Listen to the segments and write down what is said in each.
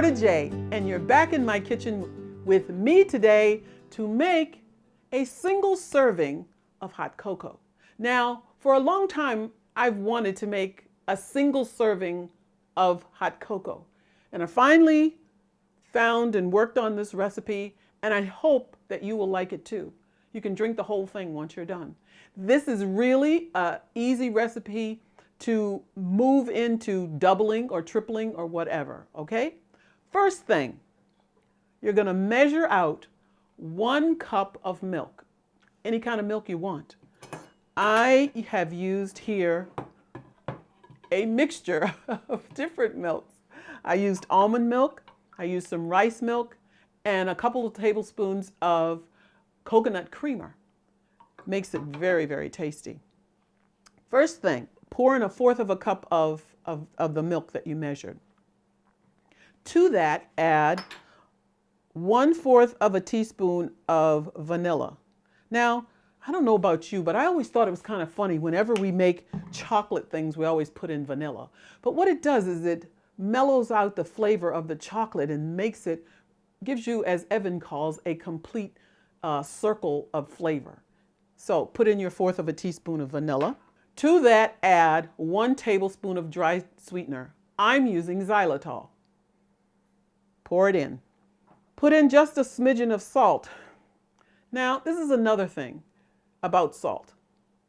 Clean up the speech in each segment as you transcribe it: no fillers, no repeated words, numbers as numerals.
Berta J, and you're back in my kitchen with me today to make a single serving of hot cocoa. Now, for a long time, I've wanted to make a single serving of hot cocoa, and I finally found and worked on this recipe, and I hope that you will like it too. You can drink the whole thing once you're done. This is really an easy recipe to move into doubling or tripling or whatever, okay? First thing, you're gonna measure out 1 cup of milk, any kind of milk you want. I have used here a mixture of different milks. I used almond milk, I used some rice milk, and a couple of tablespoons of coconut creamer. Makes it very, very tasty. First thing, pour in 1/4 of a cup of the milk that you measured. To that, add 1/4 of a teaspoon of vanilla. Now, I don't know about you, but I always thought it was kind of funny. Whenever we make chocolate things, we always put in vanilla. But what it does is it mellows out the flavor of the chocolate and makes it, gives you, as Evan calls, a complete circle of flavor. So put in your 1/4 of a teaspoon of vanilla. To that, add 1 tablespoon of dry sweetener. I'm using xylitol. Pour it in. Put in just a smidgen of salt. Now, this is another thing about salt.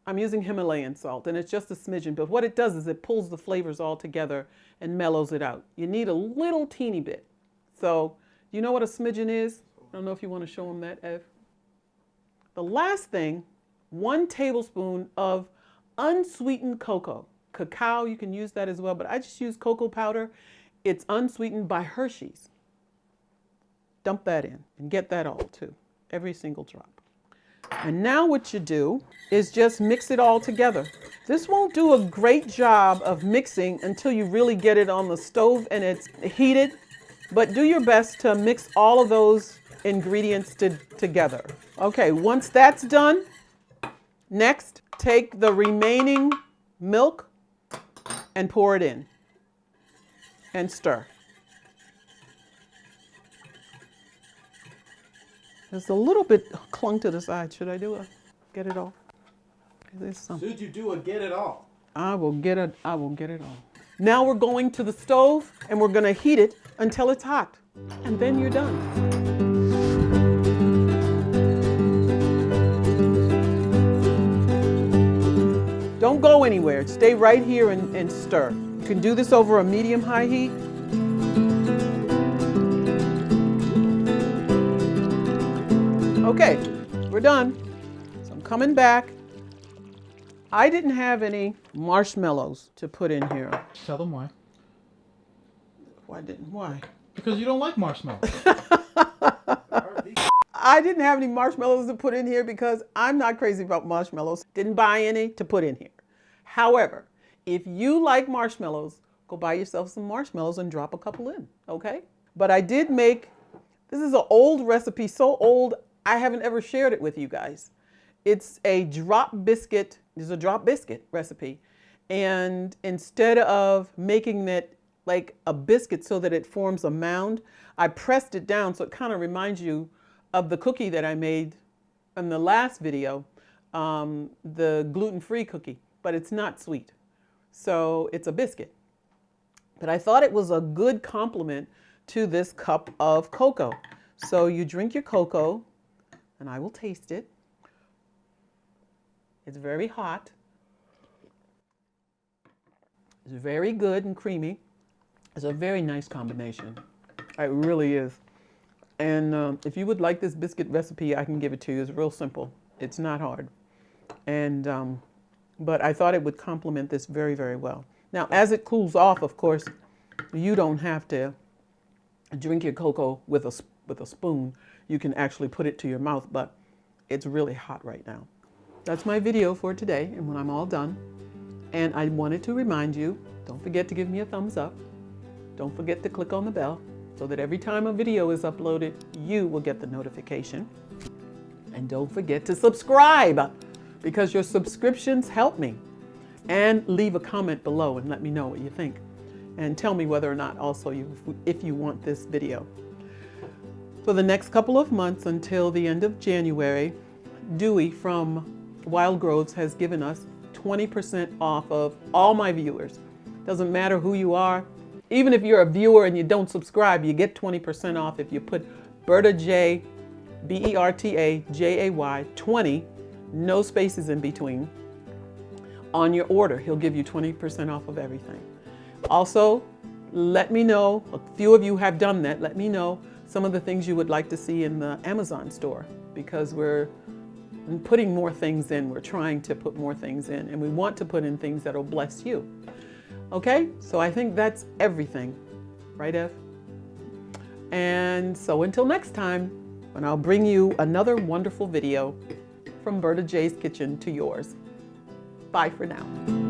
I'm using Himalayan salt, and it's just a smidgen, but what it does is it pulls the flavors all together and mellows it out. You need a little teeny bit. So, you know what a smidgen is? I don't know if you want to show them that, Ev. The last thing, 1 tablespoon of unsweetened cocoa. Cacao, you can use that as well, but I just use cocoa powder. It's unsweetened by Hershey's. Dump that in and get that all too, every single drop. And now what you do is just mix it all together. This won't do a great job of mixing until you really get it on the stove and it's heated, but do your best to mix all of those ingredients together. Okay, once that's done, next, take the remaining milk and pour it in and stir. It's a little bit clung to the side. Should I do it? Get it all? Should you do a get it all? I will get it all. Now we're going to the stove and we're gonna heat it until it's hot. And then you're done. Don't go anywhere. Stay right here and stir. You can do this over a medium-high heat. Okay, we're done. So I'm coming back. I didn't have any marshmallows to put in here. Tell them why. Why? Because you don't like marshmallows. I didn't have any marshmallows to put in here because I'm not crazy about marshmallows. Didn't buy any to put in here. However, if you like marshmallows, go buy yourself some marshmallows and drop a couple in, okay? But I did make, this is an old recipe, so old I haven't ever shared it with you guys. It's a drop biscuit recipe. And instead of making it like a biscuit so that it forms a mound, I pressed it down so it kind of reminds you of the cookie that I made in the last video, the gluten-free cookie, but it's not sweet. So it's a biscuit. But I thought it was a good complement to this cup of cocoa. So you drink your cocoa, and I will taste it. It's very hot. It's very good and creamy. It's a very nice combination. It really is. And if you would like this biscuit recipe, I can give it to you. It's real simple. It's not hard. And but I thought it would complement this very, very well. Now, as it cools off, of course, you don't have to drink your cocoa with a spoon. You can actually put it to your mouth, but it's really hot right now. That's my video for today, and when I'm all done. And I wanted to remind you, don't forget to give me a thumbs up. Don't forget to click on the bell so that every time a video is uploaded, you will get the notification. And don't forget to subscribe, because your subscriptions help me. And leave a comment below and let me know what you think. and tell me whether or not also if you want this video. For the next couple of months until the end of January, Dewey from Wild Groves has given us 20% off of all my viewers. Doesn't matter who you are. Even if you're a viewer and you don't subscribe, you get 20% off if you put Berta J, BERTA JAY 20, no spaces in between, on your order. He'll give you 20% off of everything. Also, let me know, a few of you have done that, let me know some of the things you would like to see in the Amazon store, because we're putting more things in. We're trying to put more things in, and we want to put in things that will bless you. Okay, so I think that's everything, right, Ev? And so until next time, when I'll bring you another wonderful video from Berta J's kitchen to yours. Bye for now.